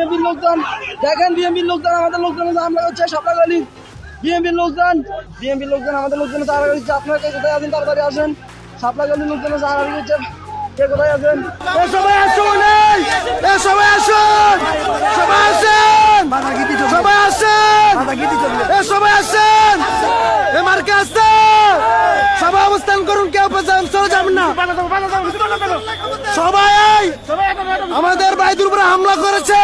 বিএনপির লোকজন, দেখেন বিএনপির লোকজন আমাদের লোকজন হামলা করছে সাপলাগলি। বিএনপির লোকজন আমাদের লোকজন তাড়াতাড়ি করছে। আপনারা কে কোথায় আছেন তাড়াতাড়ি আসেন। সাপলাগলির লোকজন তাড়াতাড়ি করছে। কে কোথায় আছেন? সবাই আসুন, সবাই আসুন, সবাই আসেন, সবাই আসেন, সবাই আসেন, মার্কে আসছে। সবাই অবস্থান করুন, কেউ চলে যাবেন না। সবাই আমাদের ভাইদের উপরে হামলা করেছে,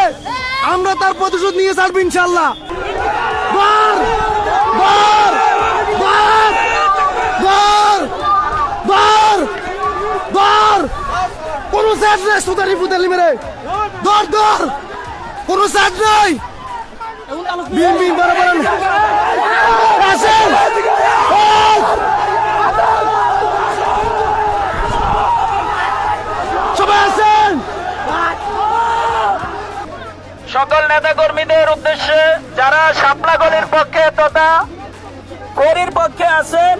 আমরা তার প্রতিশোধ নিয়ে ছাড়বো ইনশাল্লাহ। বার বার বার বার বার বার কোন সাইড নেই, সুতারি ফুতালি মেরে ধর ধর, কোন সাইড নাই। বিএনপি বরাবর আসেন, সবাই আসেন। সকল নেতা কর্মীদের উদ্দেশ্যে যারা শাপলাগলির পক্ষে তথা ফেরির পক্ষে আছেন,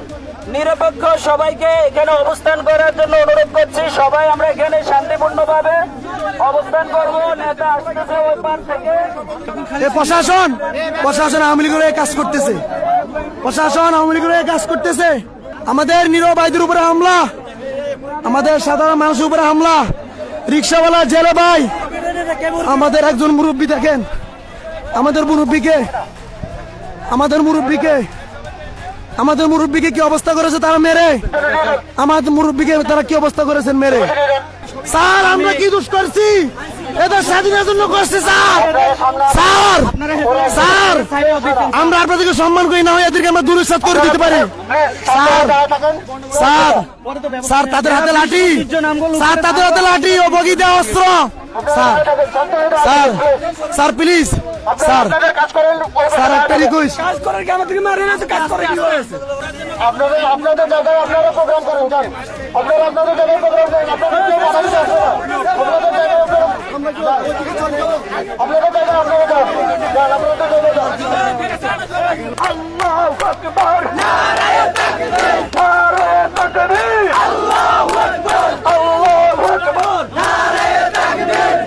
নিরপেক্ষ সবাইকে এখানে অবস্থান করার জন্য অনুরোধ করছি। সবাই আমরা এখানে শান্তিপূর্ণভাবে অবস্থান করব। নেতা আসতেছে ওই পার থেকে। প্রশাসন আওয়ামী লীগের কাজ করতেছে, প্রশাসন আওয়ামী লীগের কাজ করতেছে। আমাদের নীরব ভাইদের উপরে হামলা, আমাদের সাধারণ মানুষের উপরে হামলা, রিক্সাওয়ালা জেলে ভাই, আমাদের একজন মুরব্বী দেখেন, আমাদের মুরব্বীকে কি অবস্থা করেছে তারা মেরে, আমাদের মুরব্বীকে তারা কি অবস্থা করেছেন মেরে। স্যার আমরা কি দোষ করছি? এদের স্বাধীনের জন্য করছি স্যার। স্যার স্যার আমরা আপনাদেরকে সম্মান করি, না হয় এদেরকে আমরা দুরুৎসাহ করে দিতে পারি। স্যার স্যার স্যার তাদের হাতে লাঠি, স্যার তাদের হাতে লাঠি ও বগিতে অস্ত্র। Sir sir sir please sir, sir একটা রিকোয়েস্ট, আপনাদের জায়গায় আপনারা প্রোগ্রাম করেন, আপনাদের জায়গায় প্রোগ্রাম করেন, আপনাদের আল্লাহু আকবার, নারায়ে তাকবীর, নারায়ে তাকবীর, আল্লাহু আকবার, আল্লাহু আকবার, নারায়ে তাকবীর।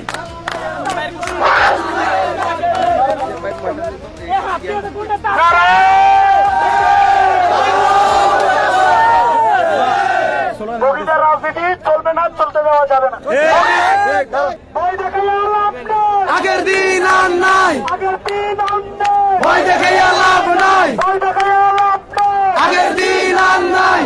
বগিদার রাজনীতি চলবে না, চলতে দেওয়া যাবে না। ভয় দেখাইয়া লাভ নাই, আগের দিন আর নাই, আগের দিন আর নাই, ভয় দেখাইয়া লাভ নাই, ভয় দেখাইয়া লাভ নাই, আগের দিন আর নাই।